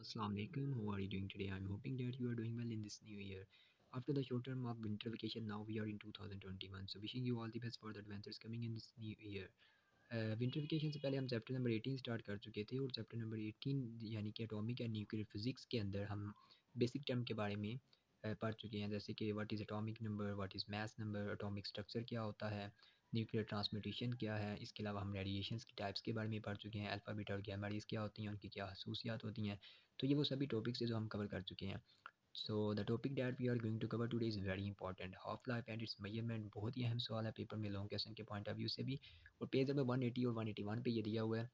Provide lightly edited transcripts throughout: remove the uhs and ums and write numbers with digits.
Assalamu alaikum. How are you doing today? I'm hoping that you are doing well in this new year. After the short term of winter vacation, now we are in 2021. So wishing you all the best for the adventures coming in this new year. Winter vacation से पहले हम chapter number 18 start कर चुके थे और chapter number 18 यानी कि atomic and nuclear physics के अंदर हम बेसिक टर्म के बारे में पढ़ चुके हैं, जैसे कि what is atomic number, what is mass number, atomic structure क्या होता है, न्यूक्लियर ट्रांसमिटेशन क्या है। इसके अलावा हम रेडिएशंस की टाइप्स के बारे में पढ़ चुके हैं, अल्फ़ा बीटा और गैमा रेज़ क्या होती हैं, उनकी क्या खसूसियात होती हैं। तो ये वो सभी टॉपिक्स है जो हम कवर कर चुके हैं। So the topic that we are going to cover today is very important, half life and its measurement. बहुत ही अहम सवाल है पेपर में लॉन्ग क्वेश्चन के पॉइंट ऑफ व्यू से भी, और पेज नंबर 180 और 181 पे ये दिया हुआ है।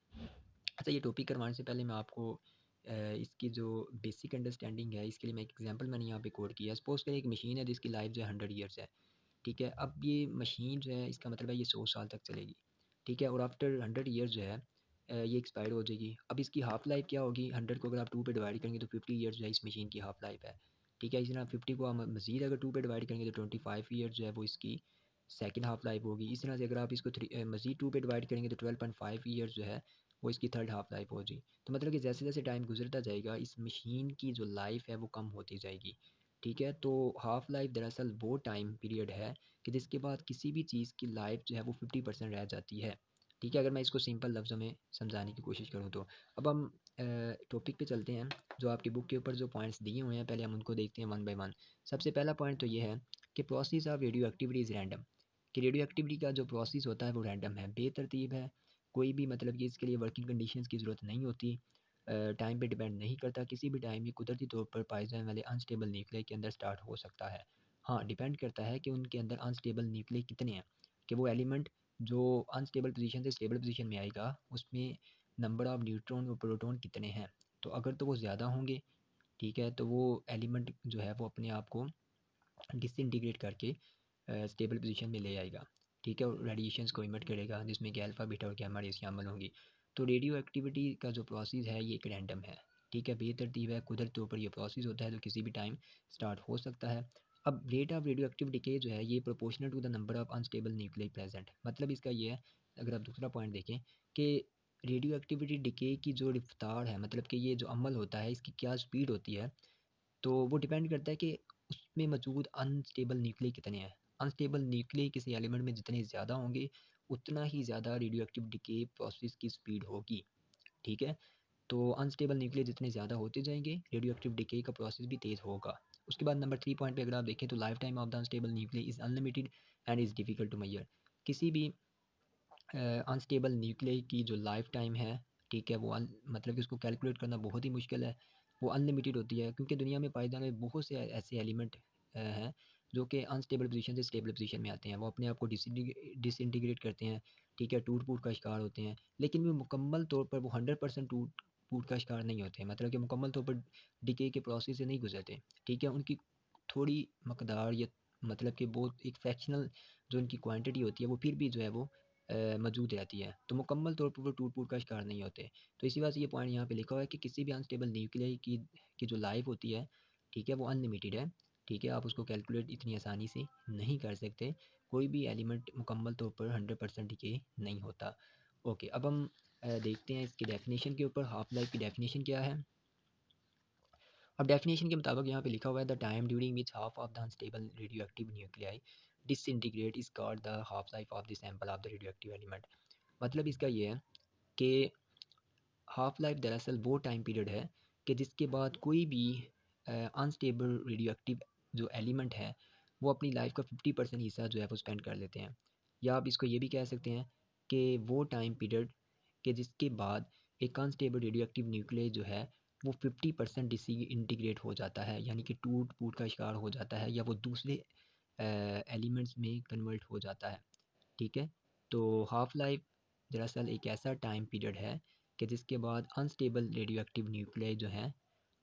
अच्छा, ये टॉपिक करवाने से पहले मैं आपको इसकी जो बेसिक अंडरस्टैंडिंग है, इसके लिए मैं एक एग्जांपल मैंने यहाँ पे कोड किया है। सपोज़ करें एक मशीन है जिसकी लाइफ जो है 100 ईयर्स है, ठीक है। अब ये मशीन जो है, इसका मतलब है ये 100 साल तक चलेगी, ठीक है। और आफ्टर 100 ईयर्स जो है ये एक्सपायर हो जाएगी। अब इसकी हाफ लाइफ क्या होगी, 100 को अगर आप 2 पे डिवाइड करेंगे तो 50 ईयर्स जो है इस मशीन की हाफ लाइफ है, ठीक है। इसी तरह 50 को हम मज़ीद अगर 2 पे डिवाइड करेंगे तो 25 ईयर्स जो है वो इसकी सेकंड हाफ लाइफ होगी। इस तरह से अगर आप इसको मज़ीद 2 पे डिवाइड करेंगे तो 12.5 ईयर्स जो है वो इसकी थर्ड हाफ लाइफ होगी। तो मतलब कि जैसे जैसे टाइम गुजरता जाएगा इस मशीन की जो लाइफ है वो कम होती जाएगी, ठीक है। तो हाफ लाइफ दरअसल वो टाइम पीरियड है कि जिसके बाद किसी भी चीज़ की लाइफ जो है वो 50% रह जाती है, ठीक है। अगर मैं इसको सिंपल लफ्ज़ों में समझाने की कोशिश करूँ तो अब हम टॉपिक पे चलते हैं। जो आपकी बुक के ऊपर जो पॉइंट्स दिए हुए हैं पहले हम उनको देखते हैं वन बाय वन। सबसे पहला पॉइंट तो ये है कि process of radio activity is random, कि रेडियो एक्टिविटी का जो प्रोसेस होता है वो रैंडम है, बेतरतीब है। कोई भी मतलब कि इसके लिए वर्किंग कंडीशंस की ज़रूरत नहीं होती, टाइम पे डिपेंड नहीं करता। किसी भी टाइम ये कुदरती तौर पर पाए जाने वाले अनस्टेबल न्यूक्लियर के अंदर स्टार्ट हो सकता है। हाँ, डिपेंड करता है कि उनके अंदर अनस्टेबल न्यूक्लियर कितने हैं, कि वो एलिमेंट जो अनस्टेबल पोजीशन से स्टेबल पोजीशन में आएगा उसमें नंबर ऑफ न्यूट्रॉन और प्रोटॉन कितने हैं। तो अगर तो वो ज़्यादा होंगे, ठीक है, तो वो एलिमेंट जो है वो अपने आप को डिसइंटीग्रेट करके स्टेबल पोजीशन में ले आएगा, ठीक है। और रेडिएशंस को इमिट करेगा जिसमें कि अल्फ़ा बीटा और गैमा रेज़ शामिल होंगी। तो रेडियो एक्टिविटी का जो प्रोसेस है ये एक रैंडम है, ठीक है, बेतरतीब है। कुदरत के ऊपर ये प्रोसेस होता है जो किसी भी टाइम स्टार्ट हो सकता है। अब rate of radioactive decay जो है ये proportional to the number of unstable nuclear present. मतलब इसका ये है, अगर आप दूसरा पॉइंट देखें कि रेडियो एक्टिविटी डिके की जो रफ्तार है, मतलब कि ये जो अमल होता है इसकी क्या स्पीड होती है, तो वो डिपेंड करता है कि उसमें मौजूद अनस्टेबल न्यूक्लियस कितने हैं। अनस्टेबल न्यूक्लियस किसी एलिमेंट में जितने ज़्यादा होंगे उतना ही ज़्यादा रेडियो एक्टिव डिके प्रोसेस की स्पीड होगी, ठीक है। तो अनस्टेबल न्यूक्लियस जितने ज़्यादा होते जाएंगे रेडियो एक्टिव डिके का प्रोसेस भी तेज़ होगा। उसके बाद नंबर 3 पॉइंट पे अगर आप देखें तो lifetime of the unstable nucleus is unlimited and is difficult to measure. किसी भी अनस्टेबल न्यूक्लियस की जो लाइफ टाइम है, ठीक है, वो मतलब कि उसको कैलकुलेट करना बहुत ही मुश्किल है। वो अनलिमिटेड होती है क्योंकि दुनिया में पाए जाने वाले बहुत से ऐसे एलिमेंट हैं जो कि अनस्टेबल पोजीशन से स्टेबल पोजीशन में आते हैं। वो अपने आप को डिसइंटीग्रेट करते हैं, ठीक है, टूट-फूट का शिकार होते हैं। लेकिन वो मुकम्मल तौर पर वो 100% टूट-फूट का शिकार नहीं होते, मतलब कि मुकम्मल तौर पर डिके के प्रोसेस से नहीं गुजरते, ठीक है। उनकी थोड़ी मकदार या मतलब कि बहुत एक फ्रैक्शनल जो उनकी क्वांटिटी होती है वो फिर भी जो है वो मौजूद रहती है। तो मुकम्मल तौर पर वो टूट-फूट का शिकार नहीं होते। तो इसी वजह से ये पॉइंट यहाँ पे लिखा हुआ है कि किसी भी अनस्टेबल न्यूक्लियस की जो लाइफ होती है, ठीक है, वो अनलिमिटेड है, ठीक है। आप उसको कैलकुलेट इतनी आसानी से नहीं कर सकते। कोई भी एलिमेंट मुकम्मल तौर पर 100% डिके नहीं होता। ओके, अब हम देखते हैं इसकी डेफिनेशन के ऊपर। हाफ लाइफ की डेफिनेशन क्या है? अब डेफिनेशन के मुताबिक यहाँ पे लिखा हुआ है the time during which half of the unstable radio active nuclei disintegrate is called the half life of the sample of the radio active element. मतलब इसका ये है कि हाफ लाइफ दरअसल वो टाइम पीरियड है कि जिसके बाद कोई भी अनस्टेबल रेडियो एक्टिव जो एलिमेंट है वो अपनी लाइफ का 50% हिस्सा जो है वो स्पेंड कर लेते हैं। या आप इसको ये भी कह सकते हैं कि वो टाइम पीरियड कि जिसके बाद एक अनस्टेबल रेडियो एक्टिव न्यूक्लियस जो है वो 50% डिसइंटीग्रेट हो जाता है, यानी कि टूट फूट का शिकार हो जाता है या वो दूसरे एलिमेंट्स में कन्वर्ट हो जाता है, ठीक है। तो हाफ लाइफ दरअसल एक ऐसा टाइम पीरियड है कि जिसके बाद अनस्टेबल रेडियो एक्टिव न्यूक्लियाई जो हैं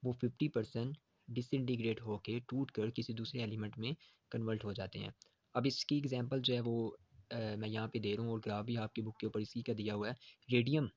वो 50% डिसइंटीग्रेट होके टूट कर किसी दूसरे एलिमेंट में कन्वर्ट हो जाते हैं। अब इसकी एग्जांपल जो है वो मैं यहाँ पे दे रहा हूँ और ग्राफ भी आपकी बुक के ऊपर इसी का दिया हुआ है। रेडियम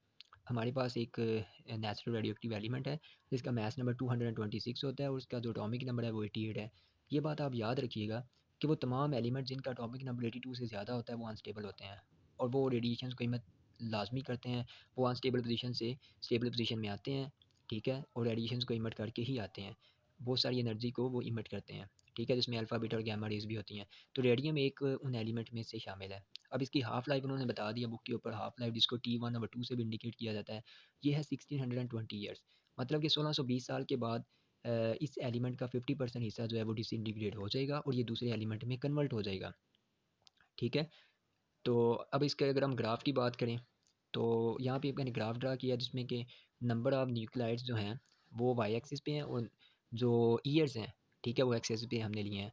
हमारे पास एक नेचुरल रेडियो एक्टिव एलिमेंट है जिसका मास नंबर 226 होता है और उसका जो एटॉमिक नंबर है वो 88 है। ये बात आप याद रखिएगा कि वो तमाम एलिमेंट जिनका एटॉमिक नंबर 82 से ज़्यादा होता है वो अनस्टेबल होते हैं और वो रेडिएशंस को इमिट लाजमी करते हैं। वो अनस्टेबल पोजीशन से स्टेबल पोजीशन में आते हैं, ठीक है, और रेडिएशंस को इमिट करके ही आते हैं, बहुत सारी एनर्जी को वो इमिट करते हैं, ठीक है, जिसमें अल्फ़ा, बीटा और गामा रेज़ भी होती हैं। तो रेडियम एक उन एलिमेंट में से शामिल है। अब इसकी हाफ़ लाइफ़ उन्होंने बता दिया बुक के ऊपर, हाफ़ लाइफ़ जिसको T1/2 से भी इंडिकेट किया जाता है, ये है 1620 ईयर्स। मतलब कि 1620 साल के बाद इस एलिमेंट का 50% हिस्सा जो है वो डिसइंटीग्रेट हो जाएगा और ये दूसरे एलिमेंट में कन्वर्ट हो जाएगा, ठीक है। तो अब इसके अगर हम ग्राफ की बात करें, तो यहाँ पे मैंने ग्राफ ड्रा किया जिसमें कि नंबर ऑफ़ न्यूक्लियाइड्स जो हैं वो वाई एक्सिस पे हैं और जो ईयर्स हैं, ठीक है, वो एक्सिस पे हमने लिए हैं,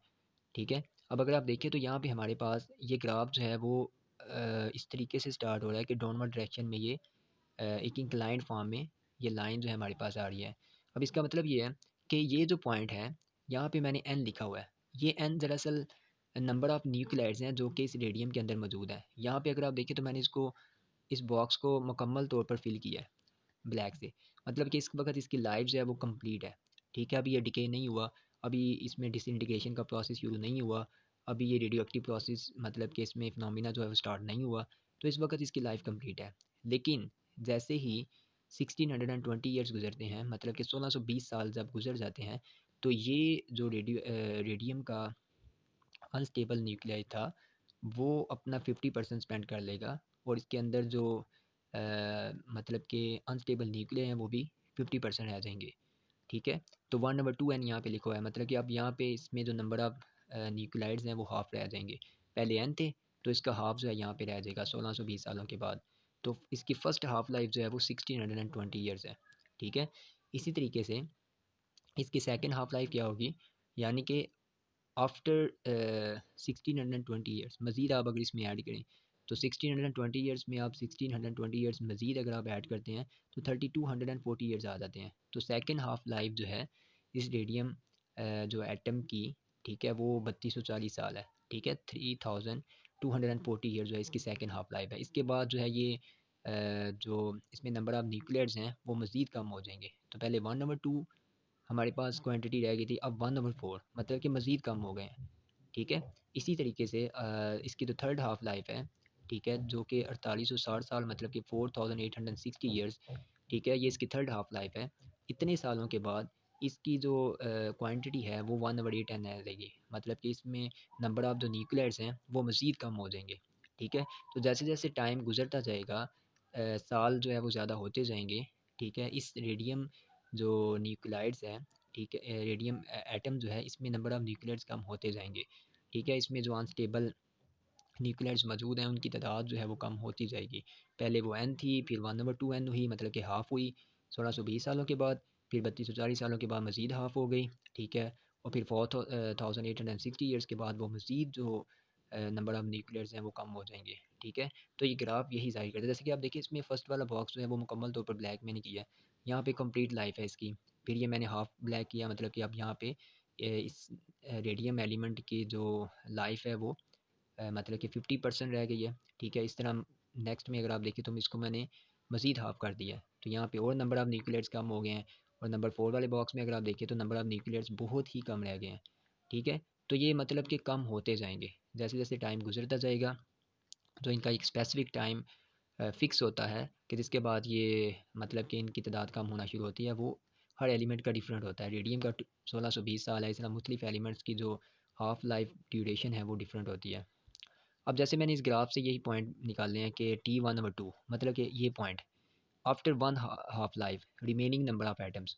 ठीक है। अब अगर आप देखें तो यहाँ पे हमारे पास ये ग्राफ जो है वो इस तरीके से स्टार्ट हो रहा है कि डाउनवर्ड डायरेक्शन में ये एक इंक्लाइंड फॉर्म में ये लाइन जो है हमारे पास आ रही है। अब इसका मतलब ये है कि ये जो पॉइंट है, यहाँ पे मैंने एन लिखा हुआ है। ये एन दरअसल नंबर ऑफ़ न्यूक्लियाइड्स हैं जो कि इस रेडियम के अंदर मौजूद है। यहाँ पे अगर आप देखें तो मैंने इसको इस बॉक्स को मुकम्मल तौर पर फिल किया है ब्लैक से। मतलब कि इस वक़्त इसकी लाइफ़ जो है वो कंप्लीट है। ठीक है, अभी ये डिके नहीं हुआ, अभी इसमें डिसइंटीग्रेशन का प्रोसेस शुरू नहीं हुआ, अभी ये रेडियो एक्टिव प्रोसेस मतलब कि इसमें फिनोमेना जो है वो स्टार्ट नहीं हुआ, तो इस वक़्त इसकी लाइफ़ कंप्लीट है। लेकिन जैसे ही 1620 ईयर्स गुज़रते हैं, मतलब कि 1620 साल जब गुज़र जाते हैं, तो ये जो रेडियम का अनस्टेबल न्यूक्लियाई था, वो अपना 50% स्पेंड कर लेगा और इसके अंदर जो मतलब कि अनस्टेबल न्यूक्लियाई हैं वो भी 50% रह जाएँगे, ठीक है? तो 1/2 n यहाँ पे लिखा हुआ है, मतलब कि अब यहाँ पे इसमें जो नंबर ऑफ़ न्यूक्लियाइड्स हैं वो हाफ़ रह जाएँगे। पहले n थे, तो इसका हाफ़ जो है यहाँ पे रह जाएगा 1620 सालों के बाद। तो इसकी फ़र्स्ट हाफ़ लाइफ़ जो है वो 1620 ईयर्स है, ठीक है? इसी तरीके से इसकी सेकंड हाफ़ लाइफ़ क्या होगी? यानी कि आफ्टर 1620 ईयर्स मज़ीद आप अगर इसमें ऐड करें, तो 1620 ईयर्स में आप 1620 ईयर्स मज़ीद अगर आप ऐड करते हैं, तो 3240 ईयर्स आ जाते हैं। तो सेकंड हाफ़ लाइफ़ जो है इस रेडियम जो एटम की, ठीक है, वो 3240 साल है, ठीक है, 3240 ईयर्स जो है इसकी सेकंड हाफ़ लाइफ़ है। इसके बाद जो है ये जो इसमें नंबर ऑफ़ न्यूक्लियर्स हैं वो मज़ीद कम हो जाएँगे। तो पहले 1/2 हमारे पास क्वांटिटी रह गई थी, अब 1/4 मतलब कि मज़ीद कम हो गए हैं, ठीक है। इसी तरीके से इसकी जो थर्ड हाफ़ लाइफ़ है, ठीक है, जो कि 4860 साल मतलब कि 4860 ईयर्स, ठीक है, ये इसकी थर्ड हाफ़ लाइफ़ है। इतने सालों के बाद इसकी जो क्वांटिटी है वो 1/8 रह जाएगी, मतलब कि इसमें नंबर ऑफ़ जो न्यूक्लियर्स हैं वो मज़ीद कम हो जाएँगे, ठीक है। तो जैसे-जैसे टाइम गुज़रता जाएगा साल जो है वो ज़्यादा होते जाएँगे, ठीक है। इस रेडियम जो न्यूक्लियाइड्स हैं, ठीक है, रेडियम एटम जो है इसमें नंबर ऑफ़ न्यूक्लियर्स कम होते जाएँगे, ठीक है। इसमें जो अनस्टेबल न्यूक्लियर्स मौजूद हैं उनकी तादाद जो है वो कम होती जाएगी। पहले वो n थी, फिर 1/2 n हुई, मतलब कि हाफ़ हुई 1620 सालों के बाद, फिर 3240 सालों के बाद मज़ीद हाफ़ हो गई, ठीक है। और फिर 4860 ईयर्स के बाद वो मज़ीद जो नंबर ऑफ़ न्यूक्लियर्स हैं वो कम हो जाएँगे, ठीक है। तो ये ग्राफ यही ज़ाहिर करता है। जैसे कि आप देखिए इसमें फर्स्ट वाला बॉक्स जो है वो मुकम्मल तौर पर ब्लैक मैंने किया है। यहाँ पे कंप्लीट लाइफ़ है इसकी। फिर ये मैंने हाफ़ ब्लैक किया, मतलब कि अब यहाँ पे इस रेडियम एलिमेंट की जो लाइफ़ है वो मतलब कि 50% रह गई है, ठीक है। इस तरह नेक्स्ट में अगर आप देखें तो इसको मैंने मज़ीद हाफ़ कर दिया है, तो यहाँ पे और नंबर ऑफ़ न्यूक्लियट्स कम हो गए हैं। और नंबर 4 वाले बॉक्स में अगर आप देखें तो नंबर ऑफ़ न्यूक्लियट्स बहुत ही कम रह गए हैं, ठीक है। तो ये मतलब कि कम होते जाएँगे, जैसे-जैसे टाइम गुज़रता जाएगा, तो इनका एक स्पेसिफ़िक टाइम फ़िक्स होता है कि जिसके बाद ये मतलब कि इनकी तादाद कम होना शुरू होती है। वो हर एलिमेंट का डिफरेंट होता है। रेडियम का 1620 साल है, इस तरह मुख्तलिफ़ एलिमेंट्स की जो हाफ़ लाइफ़ ड्यूरेशन है वो डिफरेंट होती है। अब जैसे मैंने इस ग्राफ से यही पॉइंट निकाले हैं कि T1/2 मतलब कि ये point after one half life remaining number of atoms,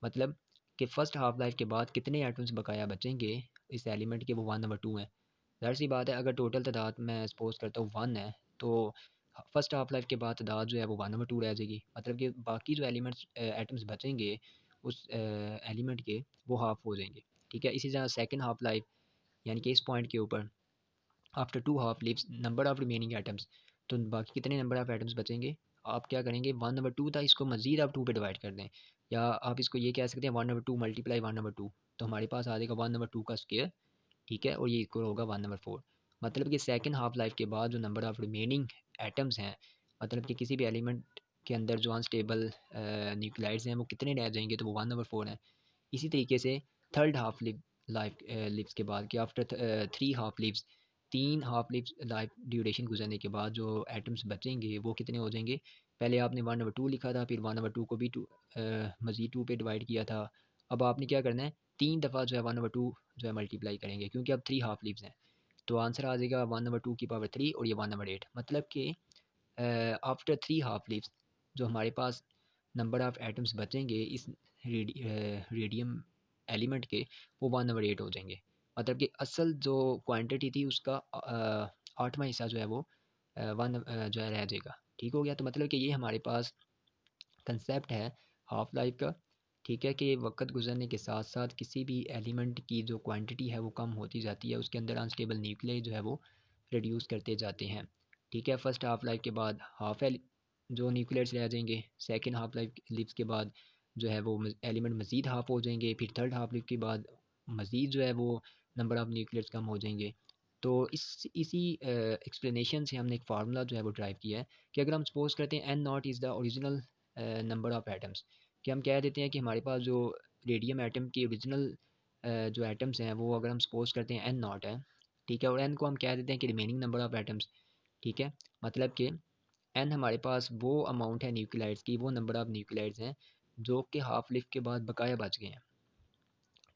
मतलब कि फ़र्स्ट हाफ लाइफ के बाद कितने एटम्स बकाया बचेंगे इस एलिमेंट के, वो 1/2 हैं। ज़ाहिर सी बात है, अगर टोटल तादाद मैं सपोज़ करता हूँ 1 है, तो फर्स्ट हाफ लाइफ के बाद तादाद जो है वो 1/2 रह जाएगी, मतलब कि बाकी जो एलिमेंट्स एटम्स बचेंगे उस एलिमेंट के, वो हाफ हो जाएंगे, ठीक है। इसी तरह सेकंड हाफ लाइफ, यानी कि इस पॉइंट के ऊपर after two half lives number of remaining atoms, तो बाकी कितने नंबर ऑफ एटम्स बचेंगे, आप क्या करेंगे, 1/2 था, इसको मज़ीद आप 2 पे डिवाइड कर दें, या आप इसको ये कह सकते हैं 1/2 मल्टीप्लाई 1/2, तो हमारे पास आ जाएगा 1/2 का स्क्वायर, ठीक है, और ये इक्वल होगा 1/4। मतलब कि सेकंड हाफ लाइफ के बाद जो नंबर ऑफ रिमेनिंग एटम्स हैं, मतलब कि किसी भी एलिमेंट के अंदर जो अनस्टेबल न्यूक्लाइड्स हैं वो कितने रह जाएंगे, तो वो 1/4 हैं। इसी तरीके से थर्ड हाफ लाइफ लिव्स के बाद कि after 3 half lives, 3 half lives life duration गुजरने के बाद जो एटम्स बचेंगे वो कितने हो जाएंगे, पहले आपने 1/2 लिखा था, फिर 1/2 को भी मज़ीद 2 पे डिवाइड किया था। अब आपने क्या करना है, 3 दफ़ा जो है 1/2 जो है मल्टीप्लाई करेंगे, क्योंकि अब 3 हाफ लीव्स हैं। तो आंसर आ जाएगा 1/2 की पावर 3 और ये 1/8। मतलब कि आफ्टर 3 हाफ लीव्स जो हमारे पास नंबर ऑफ़ एटम्स बचेंगे इस रेडियम एलिमेंट के, वो 1/8 हो जाएंगे। मतलब कि असल जो क्वांटिटी थी उसका 8वां हिस्सा जो है वो जो है रह जाएगा। ठीक हो गया? तो मतलब कि ये हमारे पास कंसेप्ट है हाफ लाइफ का। ठीक है, कि वक्त गुजरने के साथ साथ किसी भी एलिमेंट की जो क्वांटिटी है वो कम होती जाती है, उसके अंदर अनस्टेबल न्यूक्लियाई जो है वो रिड्यूस करते जाते हैं। ठीक है, फर्स्ट हाफ लाइफ के बाद जो न्यूक्लियस रह जाएंगे, सेकेंड हाफ लाइफ लिव्स के बाद जो है वो एलिमेंट मज़ीद हाफ हो जाएंगे, फिर थर्ड हाफ लाइफ के बाद मज़ीद जो है वो नंबर ऑफ़ न्यूक्लियस कम हो जाएंगे। तो इसी एक्सप्लेनेशन से हमने एक फार्मूला जो है वो ड्राइव किया है कि अगर हम सपोज करते हैं N naught is the original number of atoms, कि हम कह देते हैं कि हमारे पास जो रेडियम एटम के ओरिजिनल जो एटम्स हैं वो अगर हम सपोज करते हैं एन नॉट है। ठीक है, और एन को हम कह देते हैं कि रिमेनिंग नंबर ऑफ़ एटम्स। ठीक है, मतलब कि एन हमारे पास वो अमाउंट है न्यूक्लियाइड्स की, वो नंबर ऑफ़ न्यूक्लियाइड्स हैं जो कि हाफ लिफ के बाद बकाया बच गए हैं।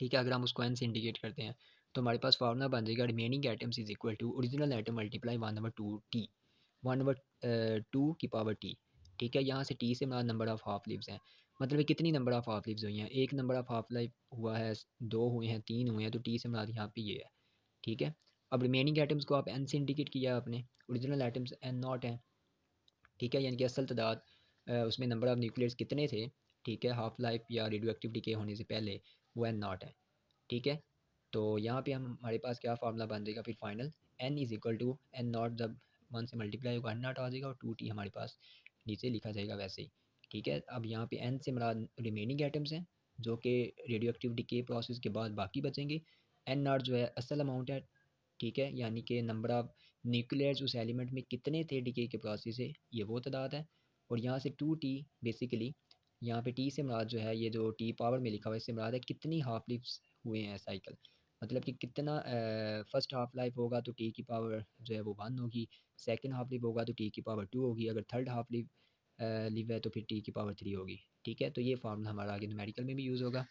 ठीक है, अगर हम उसको एन से इंडिकेट करते हैं तो हमारे पास फार्मूला बन जाएगा remaining atoms is equal to original atom multiply 1/2 T, 1/2 की पावर टी। ठीक है, यहाँ से टी से हमारा नंबर ऑफ़ हाफ लिव्स हैं। मतलब कितनी नंबर ऑफ़ हाफ लिव्स हुई हैं, एक नंबर ऑफ़ हाफ लाइफ हुआ है, दो हुए हैं, तीन हुए हैं, तो टी से हमारा यहाँ पे ये है। ठीक है, अब रिमेनिंग एटम्स को आप एन से इंडिकेट किया आपने, ओरिजिनल एटम्स एन नॉट है। ठीक है, यानी कि असल तादाद उसमें नंबर ऑफ़ न्यूक्लियस कितने थे, ठीक है, हाफ लाइफ या रेडियो एक्टिव डिके होने से पहले, वो एन नॉट है। ठीक है, तो यहाँ पे हमारे पास क्या फार्मूला बन जाएगा फिर final, N is equal to N naught, जब 1 से मल्टीप्लाई होगा एन नॉट आ जाएगा और 2 टी हमारे पास नीचे लिखा जाएगा वैसे ही। ठीक है, अब यहाँ पे एन से मुराद रिमेनिंग एटम्स हैं जो कि रेडियो एक्टिव डिके प्रोसेस के बाद बाकी बचेंगे। एन नॉट जो है असल अमाउंट है। ठीक है, यानी कि नंबर ऑफ़ न्यूक्लियर्स उस एलिमेंट में कितने थे डिके के प्रोसेस से, ये वो तादाद है। और यहाँ से 2 टी बेसिकली, यहाँ पे टी से मुराद जो है, ये जो टी पावर में लिखा हुआ है इससे मुराद है कितनी हाफ लिव्स हुए हैं साइकिल। मतलब कि कितना फर्स्ट हाफ लाइफ होगा तो टी की पावर जो है वो 1 होगी, सेकंड हाफ लिव होगा तो टी की पावर 2 होगी, अगर थर्ड हाफ लिव है तो फिर टी की पावर 3 होगी। ठीक है, तो ये फार्मूला हमारा आगे न्यूमेरिकल में भी यूज़ होगा।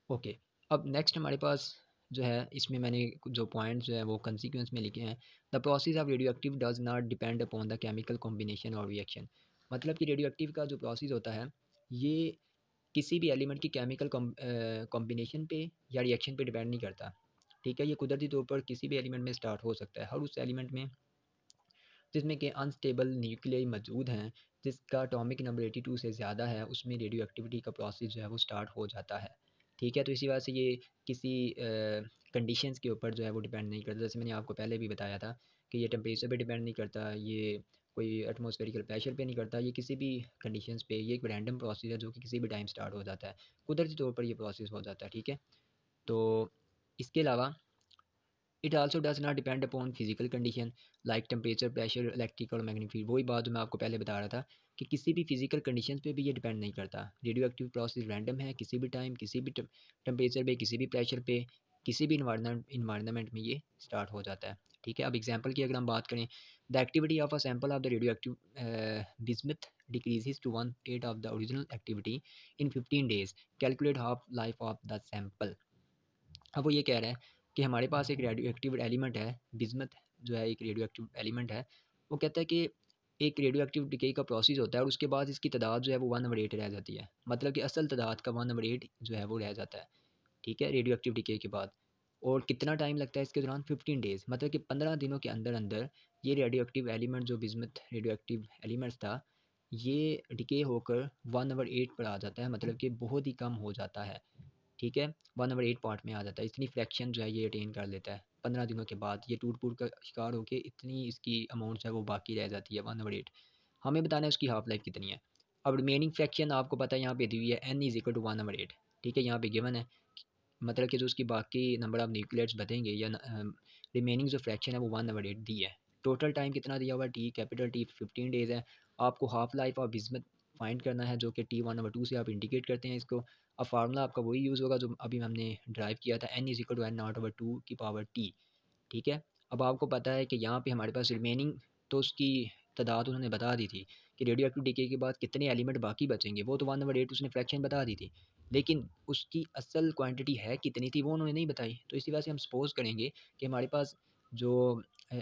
ओके, अब नेक्स्ट हमारे पास जो है, इसमें मैंने जो पॉइंट्स जो है वो कंसिक्वेंस में लिखे हैं। The process of radio active does not depend upon the chemical combination और रिएक्शन। मतलब कि रेडियो एक्टिव का जो प्रोसेस होता है ये किसी भी एलिमेंट की केमिकल कॉम्बिनेशन पे या रिएक्शन पे डिपेंड नहीं करता। ठीक है, ये कुदरती तौर पर किसी भी एलिमेंट में स्टार्ट हो सकता है, हर उस एलिमेंट में जिसमें कि अनस्टेबल न्यूक्लियाई मौजूद हैं, जिसका एटॉमिक नंबर 82 से ज़्यादा है, उसमें रेडियो एक्टिविटी का प्रोसेस जो है वो स्टार्ट हो जाता है। ठीक है, तो इसी वजह से ये किसी कंडीशंस के ऊपर जो है वो डिपेंड नहीं करता। जैसे मैंने आपको पहले भी बताया था कि ये टेम्परेचर पे डिपेंड नहीं करता, ये कोई एटमॉस्फेरिकल प्रेशर पे नहीं करता, ये किसी भी कंडीशंस पे, ये एक रैंडम प्रोसेस है जो कि किसी भी टाइम स्टार्ट हो जाता है। कुदरती तौर पर ये प्रोसेस हो जाता है। ठीक है, तो इसके अलावा it also does not depend upon physical condition like temperature, pressure, electrical और मैग्नेटिक फील्ड। वही बात जो मैं आपको पहले बता रहा था कि किसी भी फिजिकल कंडीशन पे भी ये डिपेंड नहीं करता। रेडियो एक्टिव प्रोसेस रैंडम है, किसी भी टाइम, किसी भी टेम्परेचर पे, किसी भी प्रेशर पे, किसी भी इन्वायरमेंट में ये स्टार्ट हो जाता है। ठीक है, अब एग्जाम्पल की अगर हम बात करें, the activity of a sample of the radioactive bismuth decreases to 1/8 of the original activity in 15 days, calculate half life of the sample. अब वो ये कह रहा है कि हमारे पास एक रेडियो एक्टिव एलिमेंट है, बिस्मथ जो है एक रेडियो एक्टिव एलिमेंट है। वो कहता है कि एक रेडियो एक्टिव डिके का प्रोसेस होता है और उसके बाद इसकी तादाद जो है वो 1/8 रह जाती है। मतलब कि असल तादाद का 1/8 जो है वो रह जाता है। ठीक है, रेडियो एक्टिव डिके के बाद। और कितना टाइम लगता है इसके दौरान, 15 डेज़, मतलब कि 15 दिनों के अंदर अंदर ये रेडियो एक्टिव एलिमेंट जो बिस्मथ रेडियो एक्टिव एलिमेंट्स था, ये डिके होकर 1/8 पर आ जाता है, मतलब कि बहुत ही कम हो जाता है। ठीक है, 1/8 पार्ट में आ जाता है। इतनी फ्रैक्शन जो है ये अटेन कर लेता है 15 दिनों के बाद। ये टूट-फूट का शिकार होके इतनी इसकी अमाउंट जो है वो बाकी रह जाती है 1/8। हमें बताना है उसकी हाफ लाइफ कितनी है। अब रिमेनिंग फ्रैक्शन आपको पता है यहाँ पे दी हुई है, n इज़ इक्वल टू 1/8। ठीक है, यहाँ पे गिवन है, मतलब कि जो उसकी बाकी नंबर ऑफ न्यूक्लियट्स बचेंगे या रिमेनिंग जो फ्रैक्शन है वो 1/8 दी है। टोटल टाइम कितना दिया हुआ है, टी कैपिटल टी 15 डेज़ है। आपको half life of bismuth find करना है जो कि T1/2 से आप इंडिकेट करते हैं इसको। अब फार्मूला आपका वही यूज़ होगा जो अभी हमने ड्राइव किया था, n is equal to n0/2 की पावर t। ठीक है, अब आपको पता है कि यहाँ पे हमारे पास रिमेनिंग तो उसकी तादाद उन्होंने बता दी थी कि रेडियो एक्टिव डिके के बाद कितने एलिमेंट बाकी बचेंगे, वो तो 1/8 उसने फ्रैक्शन बता दी थी। लेकिन उसकी असल क्वांटिटी है कितनी थी वो उन्होंने नहीं बताई। तो इसी वजह से हम सपोज़ करेंगे कि हमारे पास जो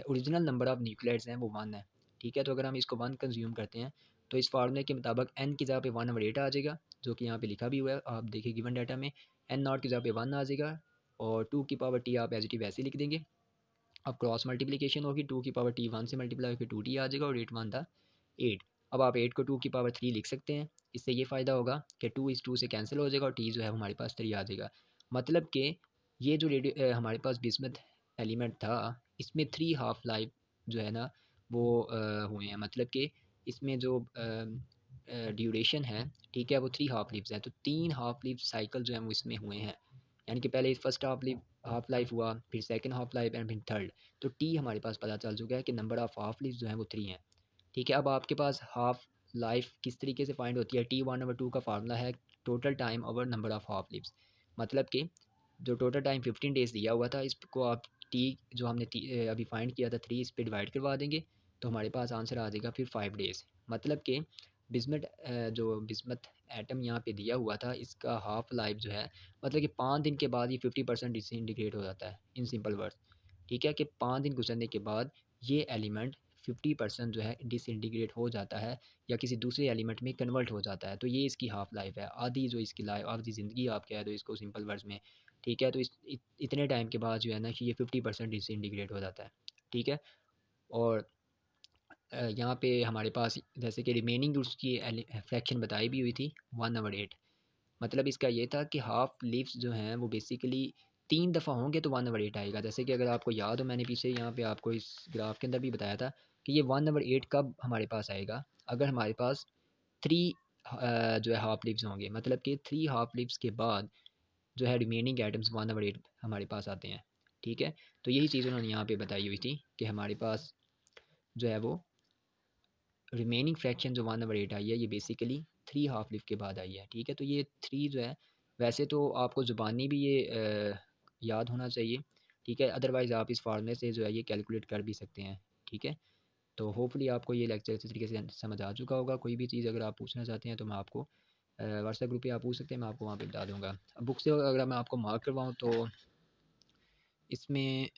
ओरिजिनल नंबर ऑफ न्यूक्लियाइड्स हैं वो 1 है, ठीक है? तो अगर हम इसको 1 कंज़्यूम करते हैं, तो इस फार्मूले के मुताबिक n की जगह पे 1/8 आ जाएगा, जो कि यहाँ पे लिखा भी हुआ है, आप देखिए गिवन डाटा में। n नॉट की जगह पे 1 आ जाएगा और 2 की पावर t आप एज़ इट इज़ वैसे ही लिख देंगे। अब क्रॉस मल्टीप्लिकेशन होगी, 2 की पावर t 1 से मल्टीप्लाई होकर 2t आ जाएगा और 8 1 था 8। अब आप 8 को 2 की पावर 3 लिख सकते हैं। इससे ये फ़ायदा होगा कि 2 इस 2 से कैंसिल हो जाएगा और t जो है हमारे पास 3 आ जाएगा। मतलब कि ये जो हमारे पास बिस्मथ एलिमेंट था, इसमें 3 हाफ लाइफ जो है ना वो हुए हैं। मतलब कि इसमें जो ड्यूरेशन है, ठीक है, वो 3 हाफ लिव्स हैं। तो 3 हाफ लिव साइकिल जो है वो इसमें हुए हैं। यानी कि पहले फर्स्ट हाफ लाइफ हुआ, फिर सेकंड हाफ लाइफ एंड फिर थर्ड। तो टी हमारे पास पता चल चुका है कि नंबर ऑफ हाफ लीव्स जो हैं वो 3 हैं। ठीक है, अब आपके पास हाफ लाइफ किस तरीके से फाइंड होती है? T1/2 का फार्मूला है total time over number of half leaves. मतलब कि जो टोटल टाइम 15 डेज़ दिया हुआ था, इसको आप टी जो हमने अभी फाइंड किया था 3 इस पे डिवाइड करवा देंगे, तो हमारे पास आंसर आ जाएगा फिर 5 डेज़। मतलब कि बिस्मथ जो बिस्मथ एटम यहाँ पे दिया हुआ था, इसका हाफ लाइफ जो है, मतलब कि 5 दिन के बाद ये 50% डिसइंटीग्रेट हो जाता है, इन सिंपल वर्ड्स। ठीक है, कि 5 दिन गुजरने के बाद ये एलिमेंट 50% जो है डिसइंटीग्रेट हो जाता है या किसी दूसरे एलिमेंट में कन्वर्ट हो जाता है। तो ये इसकी हाफ लाइफ है, आधी जो इसकी लाइफ, आधी ज़िंदगी आप कह दो इसको सिंपल वर्ड्स में। ठीक है, तो इतने टाइम के बाद जो है ना कि ये 50% डिसइंटीग्रेट हो जाता है। ठीक है, और यहाँ पे हमारे पास जैसे कि रिमेनिंग उसकी फ्रैक्शन बताई भी हुई थी 1/8। मतलब इसका ये था कि हाफ लीव्स जो हैं वो बेसिकली 3 दफ़ा होंगे तो 1/8 आएगा। जैसे कि अगर आपको याद हो, मैंने पीछे यहाँ पे आपको इस ग्राफ के अंदर भी बताया था कि ये 1/8 कब हमारे पास आएगा? अगर हमारे पास 3 जो है हाफ लीव्स होंगे, मतलब कि 3 हाफ लीव्स के बाद जो है रिमेनिंग एटम्स 1/8 हमारे पास आते हैं। ठीक है? तो यही चीज़ उन्होंने यहाँ पे बताई हुई थी कि हमारे पास जो है वो रिमेनिंग फ्रैक्शन जो 1/8 आई है, ये बेसिकली 3 हाफ लिव के बाद आई है। ठीक है, तो ये 3 जो है, वैसे तो आपको ज़ुबानी भी ये याद होना चाहिए। ठीक है, अदरवाइज़ आप इस फार्मूले से जो है ये कैलकुलेट कर भी सकते हैं। ठीक है, तो होपफुली आपको ये लेक्चर अच्छी तरीके से समझ आ चुका होगा। कोई भी चीज़ अगर आप पूछना चाहते हैं तो मैं आपको व्हाट्सएप ग्रुप पे आप पूछ सकते हैं, मैं आपको वहाँ पे बता दूँगा। अब बुक से अगर मैं आपको मार्क करवाऊँ तो इसमें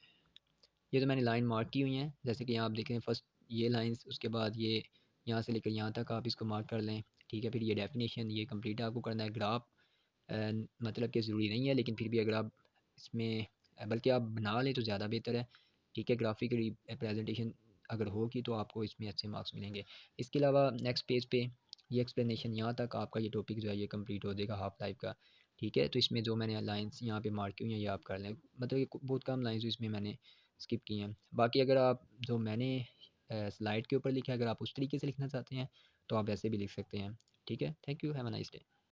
ये तो मैंने लाइन मार्क की हुई हैं, जैसे कि यहाँ आप देखें, फर्स्ट ये लाइंस, उसके बाद ये यहाँ से लेकर यहाँ तक आप इसको मार्क कर लें। ठीक है, फिर ये डेफिनेशन ये कंप्लीट आपको करना है। ग्राफ मतलब कि ज़रूरी नहीं है, लेकिन फिर भी अगर आप इसमें बल्कि आप बना लें तो ज़्यादा बेहतर है। ठीक है, ग्राफिकली प्रेजेंटेशन अगर होगी तो आपको इसमें अच्छे मार्क्स मिलेंगे। इसके अलावा नेक्स्ट पेज पे ये एक्सप्लेनेशन यहाँ तक आपका ये टॉपिक जो है ये कंप्लीट हो जाएगा हाफ लाइफ का। ठीक है, तो इसमें जो मैंने लाइंस यहाँ पे मार्क की हुई हैं ये आप कर लें। मतलब ये बहुत कम लाइंस इसमें मैंने स्किप की हैं। बाकी अगर आप जो मैंने स्लाइड के ऊपर लिखा है, अगर आप उस तरीके से लिखना चाहते हैं तो आप वैसे भी लिख सकते हैं। ठीक है, thank you, have a nice day.